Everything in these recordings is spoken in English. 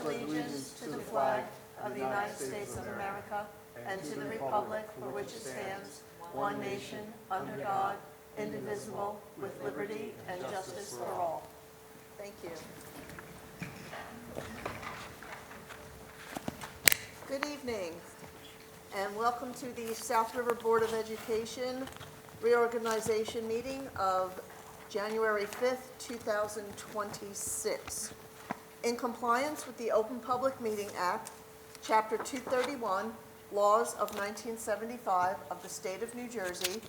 allegiance to the flag of the United States of America and to the republic for which it stands, one nation, under God, indivisible, with liberty and justice for all. Thank you. Good evening, and welcome to the South River Board of Education Reorganization meeting of January 5th, 2026. In compliance with the Open Public Meeting Act, Chapter 231, Laws of 1975 of the State of New Jersey,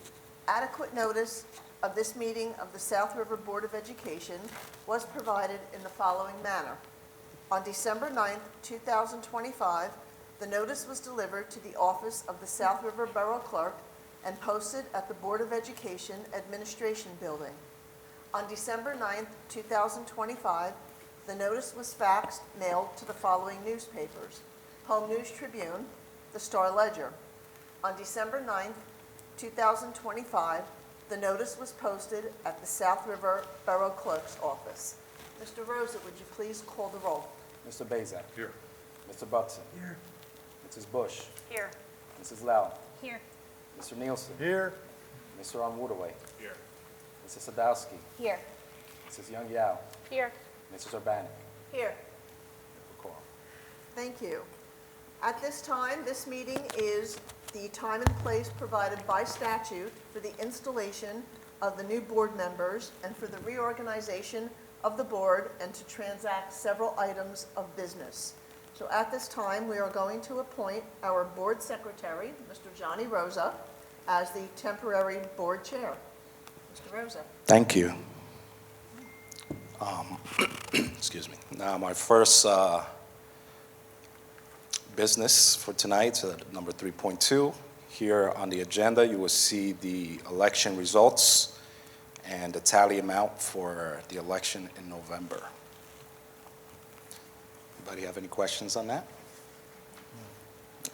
adequate notice of this meeting of the South River Board of Education was provided in the following manner. On December 9th, 2025, the notice was delivered to the office of the South River Borough Clerk and posted at the Board of Education Administration Building. On December 9th, 2025, the notice was faxed, mailed to the following newspapers: Home News Tribune, the Star Ledger. On December 9th, 2025, the notice was posted at the South River Borough Clerk's office. Mr. Rosa, would you please call the roll? Mr. Bazak. Here. Mr. Butson. Here. Mrs. Bush. Here. Mrs. Lau. Here. Mr. Nielsen. Here. Mr. Onwoodaway. Here. Mrs. Sadowski. Here. Mrs. Young Yao. Here. Mrs. Urbanic. Here. Quorum. Thank you. At this time, this meeting is the time and place provided by statute for the installation of the new board members and for the reorganization of the board and to transact several items of business. So at this time, we are going to appoint our board secretary, Mr. Johnny Rosa, as the temporary board chair. Mr. Rosa. Thank you. Excuse me. Now, my first business for tonight, number 3.2. Here on the agenda, you will see the election results and the tally amount for the election in November. Anybody have any questions on that?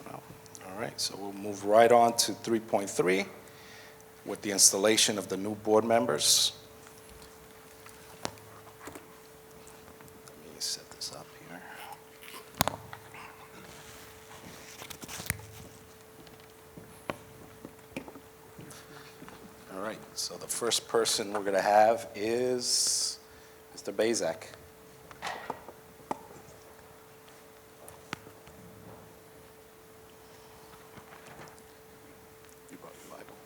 No. All right, so we'll move right on to 3.3 with the installation of the new board members. Let me set this up here. All right, so the first person we're going to have is Mr. Bazak. You brought your Bible.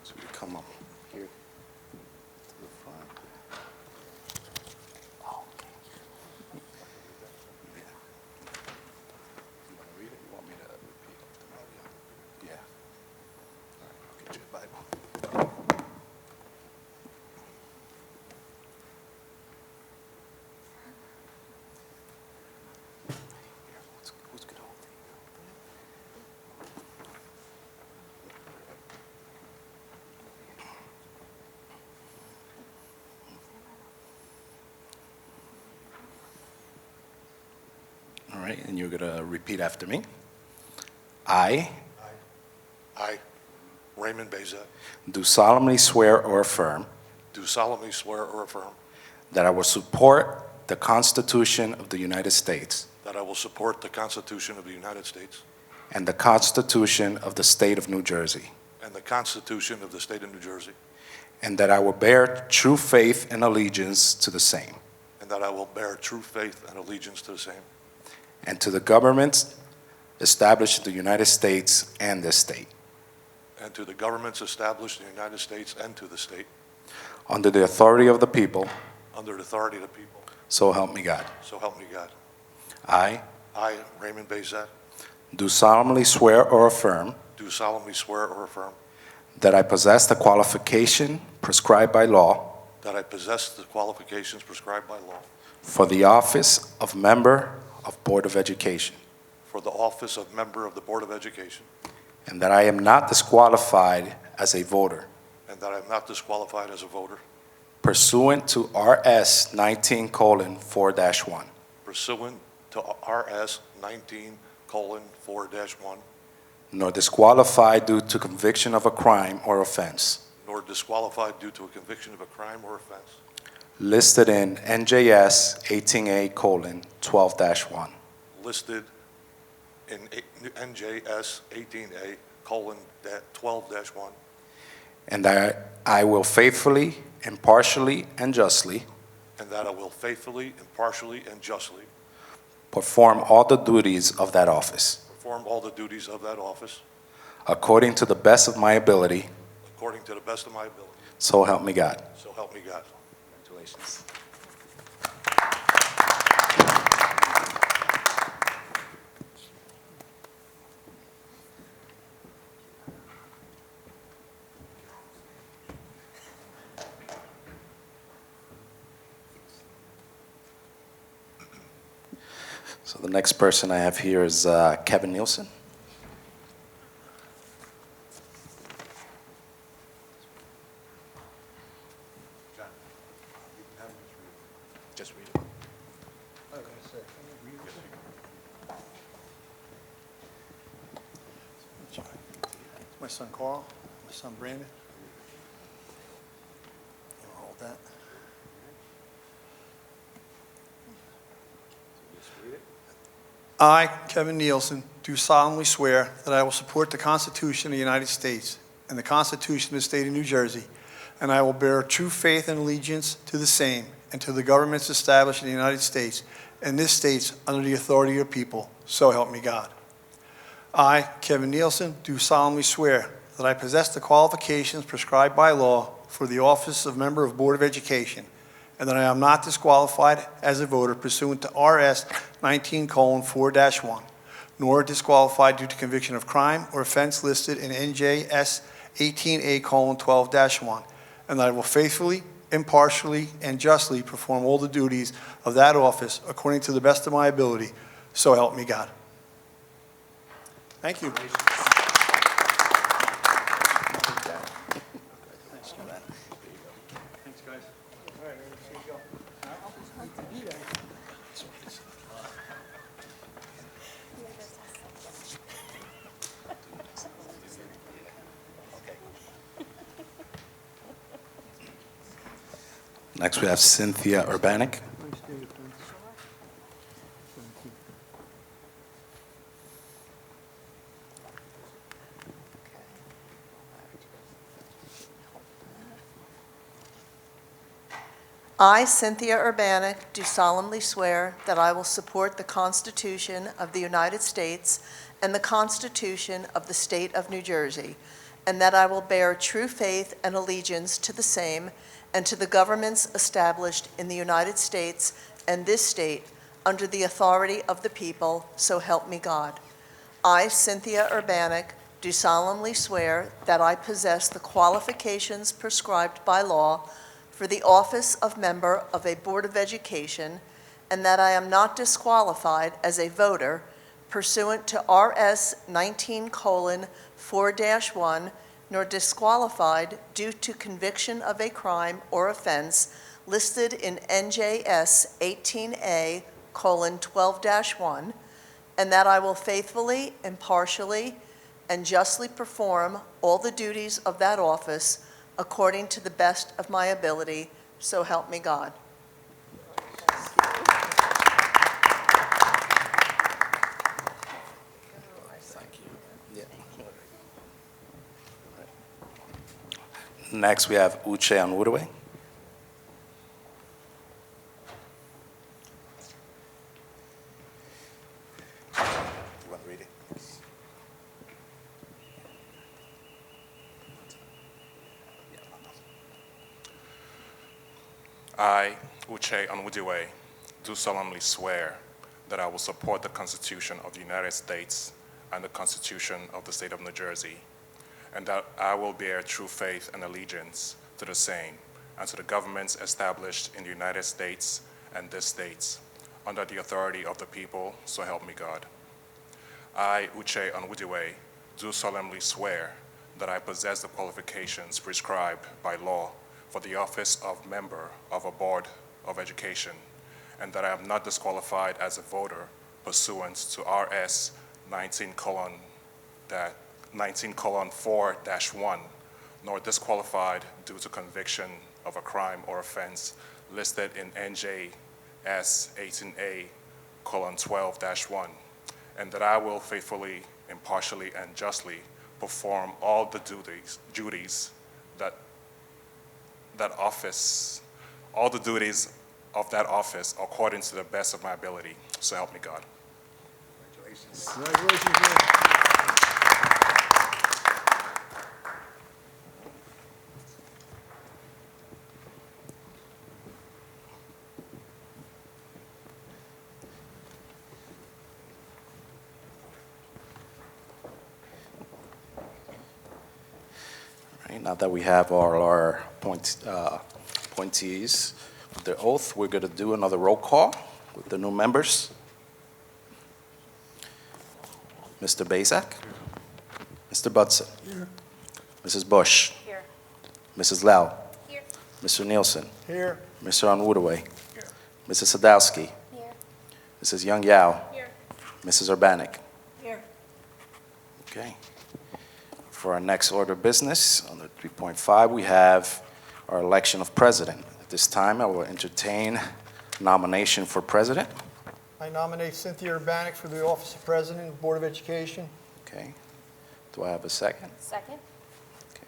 So you come up here to the front. Oh, okay. Yeah. You want to read it? You want me to repeat it? Yeah. All right, I'll get you a Bible. Here, who's good hold it? All right, and you're going to repeat after me. I I, Raymond Bazak, do solemnly swear or affirm do solemnly swear or affirm that I will support the Constitution of the United States that I will support the Constitution of the United States and the Constitution of the State of New Jersey, and the Constitution of the State of New Jersey, and that I will bear true faith and allegiance to the same, and that I will bear true faith and allegiance to the same, and to the governments established in the United States and this state, and to the governments established in the United States and to the state, under the authority of the people, under the authority of the people, so help me God. so help me God. I I, Raymond Bazak, do solemnly swear or affirm do solemnly swear or affirm that I possess the qualification prescribed by law that I possess the qualifications prescribed by law for the office of member of Board of Education, for the office of member of the Board of Education, and that I am not disqualified as a voter and that I am not disqualified as a voter pursuant to RS 19:4-1, pursuant to RS 19:4-1, nor disqualified due to conviction of a crime or offense, nor disqualified due to a conviction of a crime or offense, listed in NJS 18A:12-1, listed in NJS 18A:12-1, and that I will faithfully, impartially, and justly and that I will faithfully, impartially, and justly perform all the duties of that office perform all the duties of that office according to the best of my ability, according to the best of my ability. so help me God. So help me God. Congratulations. So the next person I have here is Kevin Nielsen. Just read it. My son Carl, my son Brandon. You wanna hold that? I, Kevin Nielsen, do solemnly swear that I will support the Constitution of the United States and the Constitution of the State of New Jersey, and I will bear true faith and allegiance to the same and to the governments established in the United States and this state under the authority of the people, so help me God. I, Kevin Nielsen, do solemnly swear that I possess the qualifications prescribed by law for the office of Member of Board of Education, and that I am not disqualified as a voter pursuant to RS 19:4-1, nor disqualified due to conviction of crime or offense listed in NJS 18A:12-1, and that I will faithfully, impartially, and justly perform all the duties of that office according to the best of my ability, so help me God. Thank you. Thanks, guys. All right, here you go. Next, we have Cynthia Urbanic. I, Cynthia Urbanic, do solemnly swear that I will support the Constitution of the United States and the Constitution of the State of New Jersey, and that I will bear true faith and allegiance to the same and to the governments established in the United States and this state under the authority of the people, so help me God. I, Cynthia Urbanic, do solemnly swear that I possess the qualifications prescribed by law for the office of member of a Board of Education, and that I am not disqualified as a voter pursuant to RS 19:4-1, nor disqualified due to conviction of a crime or offense listed in NJS 18A:12-1, and that I will faithfully, impartially, and justly perform all the duties of that office according to the best of my ability, so help me God. Next, we have Uche Onwudewe. You want to read it? I, Uche Onwudewe, do solemnly swear that I will support the Constitution of the United States and the Constitution of the State of New Jersey, and that I will bear true faith and allegiance to the same and to the governments established in the United States and this state, under the authority of the people, so help me God. I, Uche Onwudewe, do solemnly swear that I possess the qualifications prescribed by law for the office of member of a Board of Education, and that I am not disqualified as a voter pursuant to RS 19:4-1, nor disqualified due to conviction of a crime or offense listed in NJS 18A:12-1, and that I will faithfully, impartially, and justly perform all the duties of that office according to the best of my ability. So help me God. Congratulations, man. All right, now that we have all our appointees with their oath, we're going to do another roll call with the new members. Mr. Bazak? Mr. Budson? Mrs. Bush? Here. Mrs. Lau? Here. Mr. Nielsen? Here. Mr. Onwudaway? Mrs. Sadowski? Here. Mrs. Young Yao? Here. Mrs. Urbanik? Here. Okay. For our next order of business, under 3.5, we have our election of president. At this time, I will entertain nomination for president. I nominate Cynthia Urbanik for the office of President, Board of Education. Okay. Do I have a second? Second. Okay.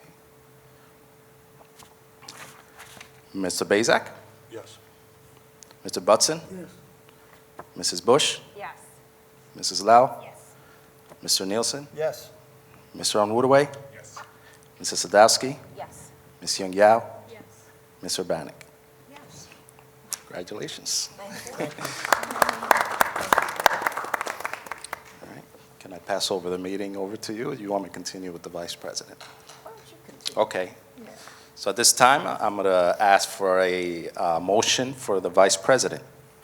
Mr. Bazak? Yes. Mr. Budson? Yes. Mrs. Bush? Yes. Mrs. Lau? Yes. Mr. Nielsen? Yes. Mr. Onwudaway? Yes. Mrs. Sadowski? Yes. Ms. Young Yao? Yes. Ms. Urbanik? Yes. Congratulations. Thank you. All right. Can I pass over the meeting over to you, or do you want me to continue with the vice president? Why don't you continue? Okay. Yeah. So at this time, I'm going to ask for a motion for the vice president.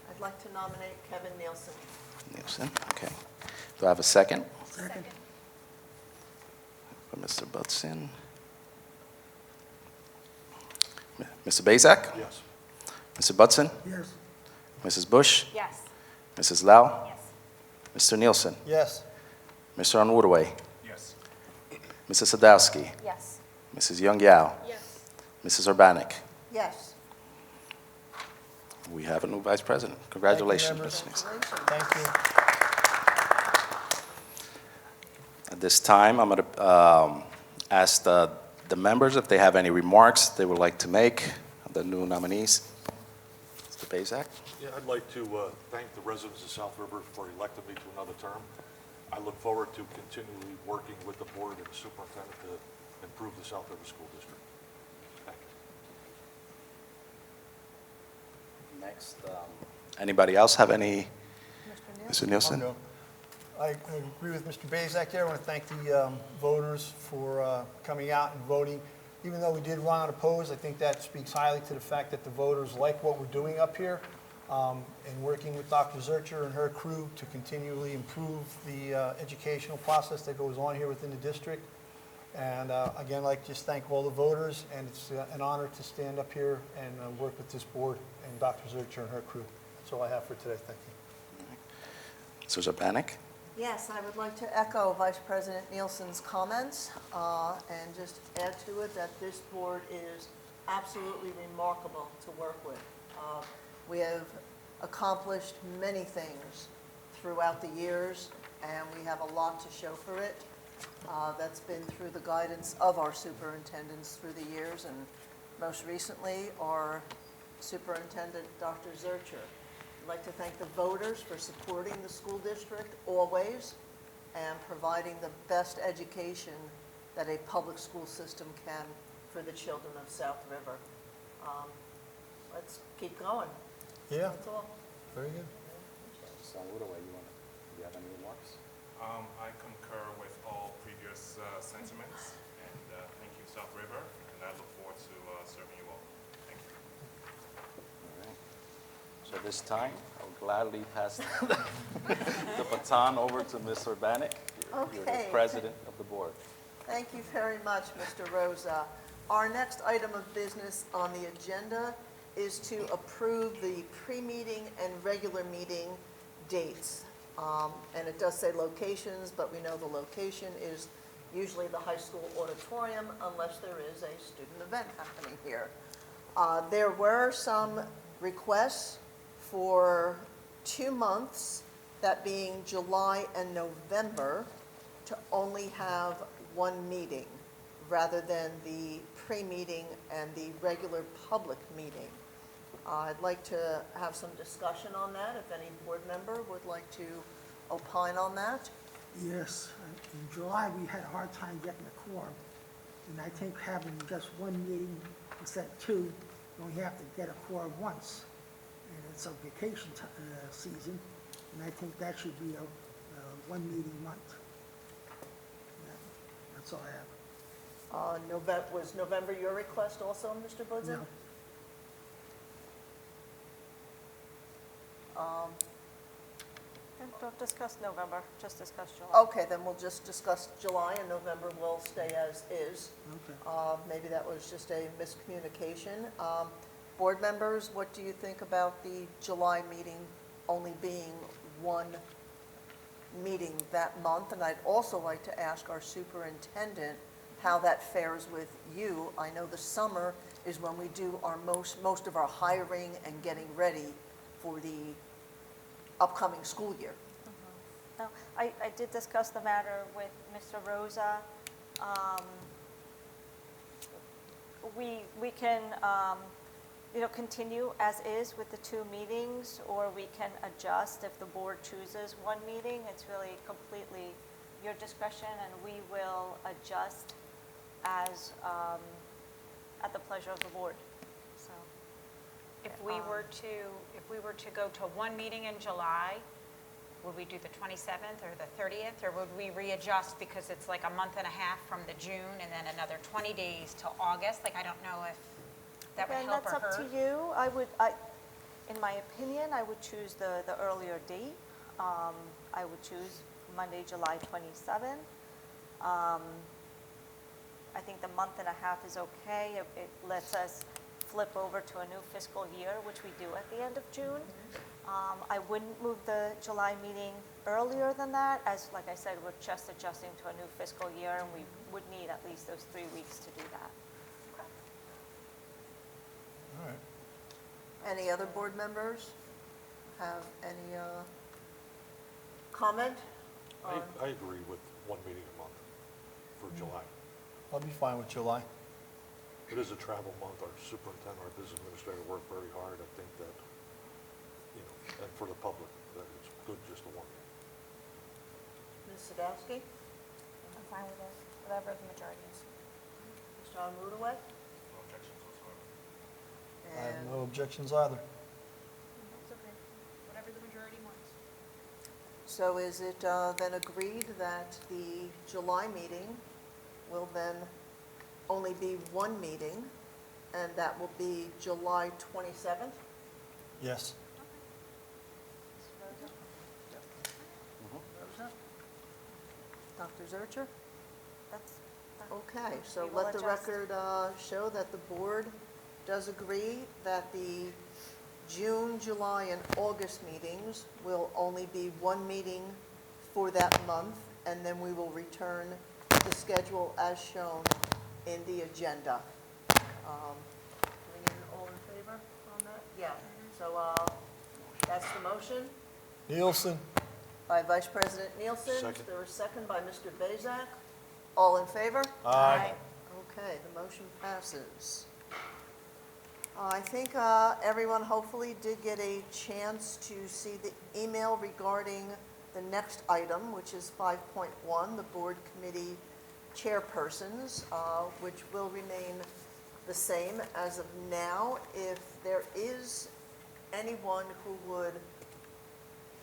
I'd like to nominate Kevin Nielsen. Nielsen, okay. Do I have a second? Second. For Mr. Budson. Mr. Bazak? Yes. Mr. Budson? Yes. Mrs. Bush? Yes. Mrs. Lau? Yes. Mr. Nielsen? Yes. Mr. Onwudaway? Yes. Mrs. Sadowski? Yes. Mrs. Young Yao? Yes. Mrs. Urbanik? Yes. We have a new vice president. Congratulations, members. Ms. Nielsen. Congratulations. Thank you. At this time, I'm going to ask the members if they have any remarks they would like to make, the new nominees. Mr. Bazak? Yeah, I'd like to thank the residents of South River for electing me to another term. I look forward to continually working with the board and the superintendent to improve the South River School District. Thank you. Next. Anybody else have any? Mr. Mr. Nielsen? Nielsen? I'll go. I agree with Mr. Bazak here. I want to thank the voters for coming out and voting. Even though we did run unopposed, I think that speaks highly to the fact that the voters like what we're doing up here, and working with Dr. Zurcher and her crew to continually improve the educational process that goes on here within the district. And again, I'd like to just thank all the voters, and it's an honor to stand up here and work with this board and Dr. Zurcher and her crew. That's all I have for today. Thank you. Mr. Urbanik? Yes, I would like to echo Vice President Nielsen's comments and just add to it that this board is absolutely remarkable to work with. We have accomplished many things throughout the years, and we have a lot to show for it. That's been through the guidance of our superintendents through the years, and most recently, our superintendent, Dr. Zurcher. I'd like to thank the voters for supporting the school district always and providing the best education that a public school system can for the children of South River. Let's keep going. Yeah, That's all. very good. Mr. Onwudaway, do you have any remarks? I concur with all previous sentiments, and thank you, South River, and I look forward to serving you all. Thank you. All right. So this time, I'll gladly pass the baton over to Ms. Urbanik. You're the Okay. president of the board. Thank you very much, Mr. Rosa. Our next item of business on the agenda is to approve the pre-meeting and regular meeting dates. And it does say locations, but we know the location is usually the high school auditorium unless there is a student event happening here. There were some requests for 2 months, that being July and November, to only have one meeting rather than the pre-meeting and the regular public meeting. I'd like to have some discussion on that, if any board member would like to opine on that. Yes, in July, we had a hard time getting a quorum, and I think having just one meeting instead of two, you only have to get a quorum once, and it's a vacation season, and I think that should be a one meeting month. That's all I have. Was November your request also, Mr. Budzik? No. Don't discuss November, just discuss July. Okay, then we'll just discuss July, and November will stay as is. Okay. Maybe that was just a miscommunication. Board members, what do you think about the July meeting only being one meeting that month? And I'd also like to ask our superintendent how that fares with you. I know the summer is when we do our most of our hiring and getting ready for the upcoming school year. No, I did discuss the matter with Mr. Rosa. We can, continue as is with the 2 meetings, or we can adjust if the board chooses one meeting. It's really completely your discretion, and we will adjust as, at the pleasure of the board, so. If we were to go to one meeting in July, would we do the 27th or the 30th? Or would we readjust because it's like a month and a half from the June and then another 20 days till August? Like, I don't know if that would And help or that's hurt. up to you. In my opinion, I would choose the earlier date. I would choose Monday, July 27th. I think the month and a half is okay. It lets us flip over to a new fiscal year, which we do at the end of June. I wouldn't move the July meeting earlier than that, as, like I said, we're just adjusting to a new fiscal year, and we would need at least those 3 weeks to do that. All right. Any other board members have any comment? I agree with one meeting a month for July. I'll be fine with July. It is a travel month. Our superintendent, our business administrator work very hard. I think that, and for the public, that it's good just a one. Ms. Sadowski? I'm fine with it, whatever the majority is. Mr. Onrudoway? No objections whatsoever. I have And no objections either. It's okay, whatever the majority wants. so is it then agreed that the July meeting will then only be one meeting, and that will be July 27th? Yes. Dr. Zurcher? That's. Okay, so We will let the adjust. record show that the board does agree that the June, July, and August meetings will only be one meeting for that month, and then we will return to the schedule as shown in the agenda. Do we need an all in favor on that? Yeah, so that's the motion Nielsen? by Vice President Nielsen. Second. There was a second by Mr. Bazak. All in favor? Aye. Okay, the motion passes. I think everyone hopefully did get a chance to see the email regarding the next item, which is 5.1, the board committee chairpersons, which will remain the same as of now. If there is anyone who would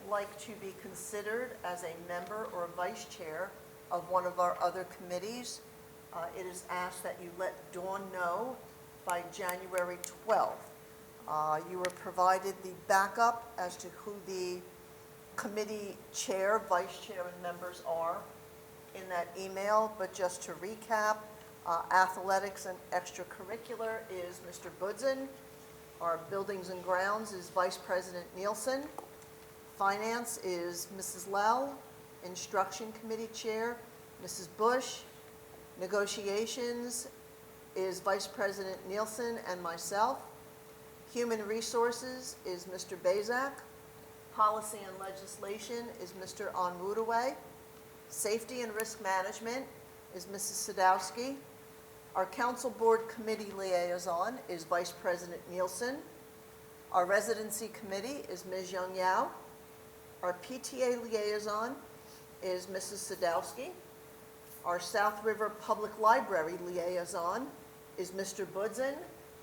like to be considered as a member or vice chair of one of our other committees, it is asked that you let Dawn know by January 12th. You were provided the backup as to who the committee chair, vice chair, and members are in that email, but just to recap, athletics and extracurricular is Mr. Budzik. Our buildings and grounds is Vice President Nielsen. Finance is Mrs. Lell. Instruction Committee Chair, Mrs. Bush. Negotiations is Vice President Nielsen and myself. Human Resources is Mr. Bazak. Policy and Legislation is Mr. Onwudaway. Safety and Risk Management is Mrs. Sadowski. Our Council Board Committee Liaison is Vice President Nielsen. Our Residency Committee is Ms. Young Yao. Our PTA Liaison is Mrs. Sadowski. Our South River Public Library Liaison is Mr. Budzen,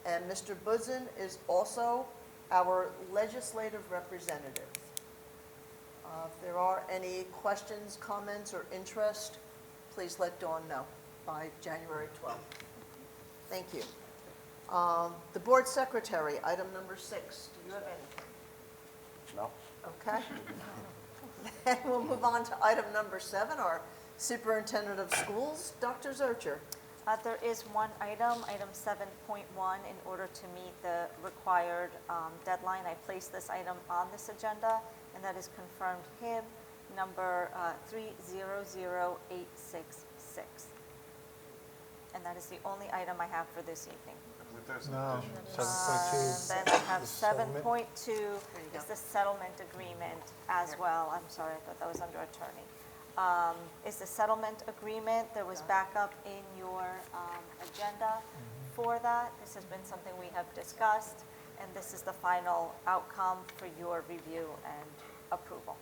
and Mr. Budzen is also our legislative representative. If there are any questions, comments, or interest, please let Dawn know by January 12th. Thank you. The Board Secretary, item number 6. Do you have anything? No? Okay. Then we'll move on to item number 7, our Superintendent of Schools, Dr. Zurcher. There is one item, item 7.1, in order to meet the required deadline. I placed this item on this agenda, and that is confirmed HIB number 300866. And that is the only item I have for this evening. No, Then I have 7.2 is the settlement agreement as well. I'm sorry, I thought that was under attorney. Is the settlement agreement. There was backup in your agenda for that. This has been something we have discussed, and this is the final outcome for your review and approval.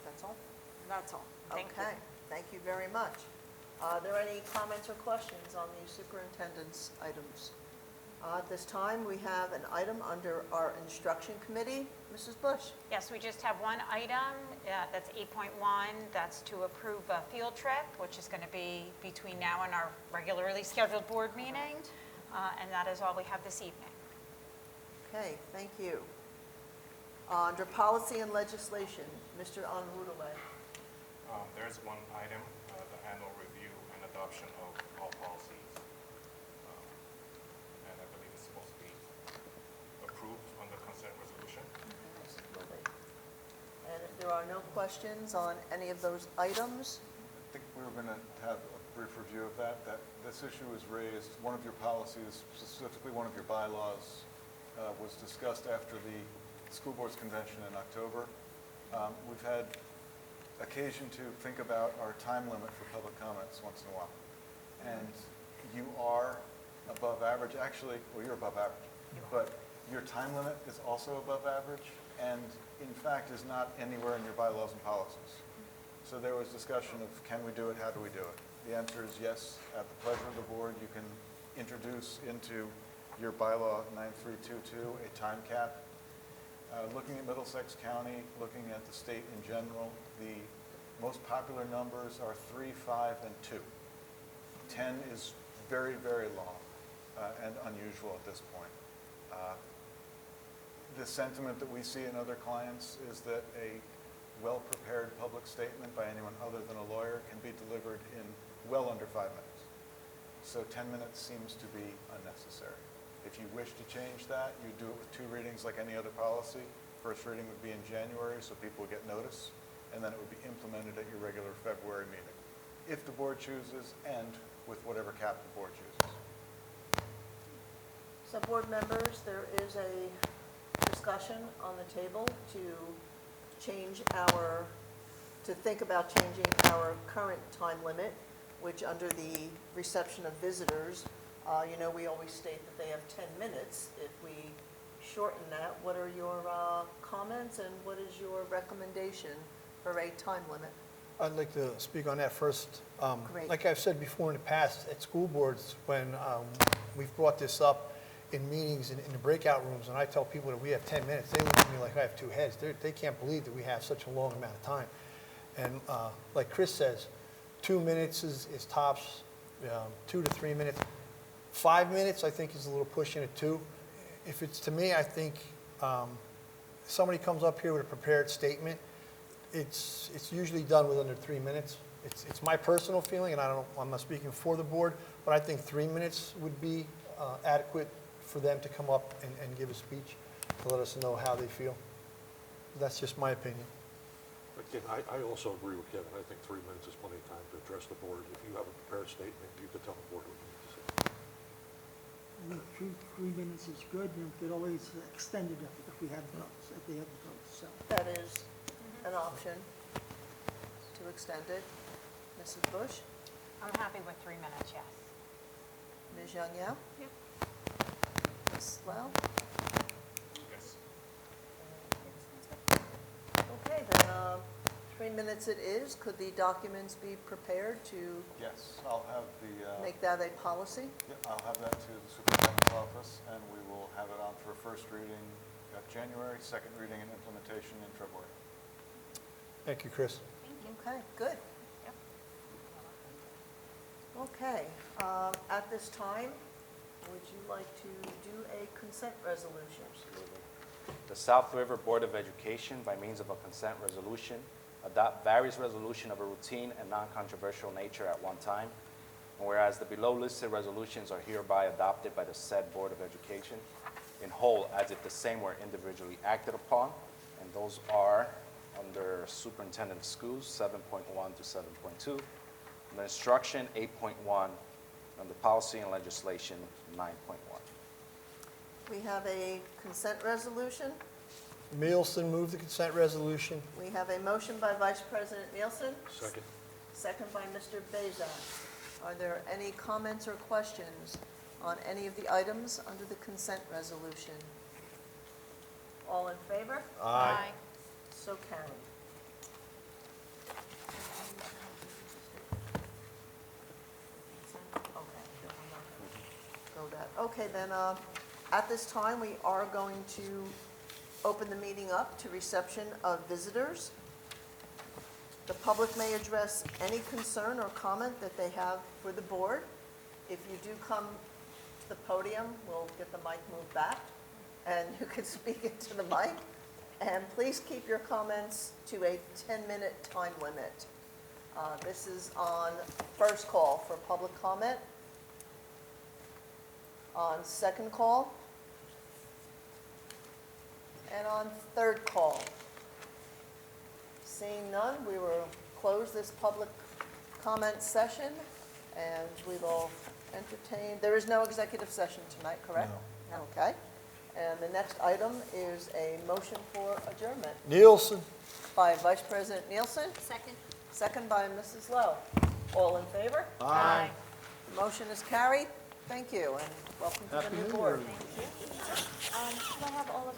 That's all? That's all. Thank you. Okay, thank you very much. Are there any comments or questions on the superintendent's items? At this time, we have an item under our instruction committee. Mrs. Bush? Yes, we just have one item, that's 8.1, that's to approve a field trip, which is going to be between now and our regularly scheduled board meeting, and that is all we have this evening. Okay, thank you. Under policy and legislation, Mr. Onwudaway. There is one item, the annual review and adoption of all policies. And I believe it's supposed to be approved on the consent resolution. And if there are no questions on any of those items, I think we were going to have a brief review of that this issue was raised, one of your policies, specifically one of your bylaws, was discussed after the school board's convention in October. We've had occasion to think about our time limit for public comments once in a while. And you are above average, actually, well, you're above average, but your time limit is also above average, and in fact is not anywhere in your bylaws and policies. So there was discussion of can we do it, how do we do it? The answer is yes. At the pleasure of the board, you can introduce into your bylaw 9322 a time cap. Looking at Middlesex County, looking at the state in general, the most popular numbers are 3, 5, and 2. 10 is very, very long and unusual at this point. The sentiment that we see in other clients is that a well-prepared public statement by anyone other than a lawyer can be delivered in well under 5 minutes. So 10 minutes seems to be unnecessary. If you wish to change that, you do it with 2 readings like any other policy. First reading would be in January, so people would get notice, and then it would be implemented at your regular February meeting, if the board chooses, and with whatever cap the board chooses. so board members, there is a discussion on the table to think about changing our current time limit, which under the reception of visitors, we always state that they have 10 minutes. If we shorten that, what are your comments and what is your recommendation for a time limit? I'd like to speak on that first. Great. Like I've said before in the past, at school boards, when we've brought this up in meetings in the breakout rooms, and I tell people that we have 10 minutes, they look at me like I have 2 heads. They can't believe that we have such a long amount of time. And like Chris says, 2 minutes is tops, 2 to 3 minutes. 5 minutes, I think, is a little pushing it too. If it's to me, I think somebody comes up here with a prepared statement, it's usually done with under 3 minutes. It's my personal feeling, and I'm not speaking for the board, but I think 3 minutes would be adequate for them to come up and give a speech to let us know how they feel. That's just my opinion. Again, I also agree with Kevin. I think 3 minutes is plenty of time to address the board. If you have a prepared statement, you could tell the board what you need to say. I think 3 minutes is good, and we could always extend it if we have votes, if they have the votes, so. That is an option to extend it. Mrs. Bush? I'm happy with 3 minutes, yes. Ms. Young Yao? Yep. Ms. Lau? Yes. Okay, then, 3 minutes it is. Could the documents be prepared to Yes, I'll have the, make that a policy? yeah, I'll have that to the superintendent's office, and we will have it on for a first reading at January, second reading and implementation in February. Thank you, Chris. Okay, good. Okay, at this time, would you like to do a consent resolution? The South River Board of Education, by means of a consent resolution, adopt various resolutions of a routine and non-controversial nature at one time. And whereas the below listed resolutions are hereby adopted by the said Board of Education in whole as if the same were individually acted upon, and those are under Superintendent of Schools 7.1 to 7.2, the instruction 8.1, and the policy and legislation 9.1. We have a consent resolution. Nielsen, move the consent resolution. We have a motion by Vice President Nielsen, Second. second by Mr. Beza. Are there any comments or questions on any of the items under the consent resolution? All in favor? Aye. So carried. Go that. Okay, then, at this time, we are going to open the meeting up to reception of visitors. The public may address any concern or comment that they have for the board. If you do come to the podium, we'll get the mic moved back, and you can speak into the mic. And please keep your comments to a 10-minute time limit. This is on first call for public comment. On second call. And on third call. Seeing none, we will close this public comment session, and we will entertain, there is no executive session tonight, correct? No. Okay. And the next item is a motion for adjournment Nielsen. by Vice President Nielsen, Second? second by Mrs. Lowe. All in favor? Aye. The motion is carried. Thank you, and welcome to the new board. Can I have all of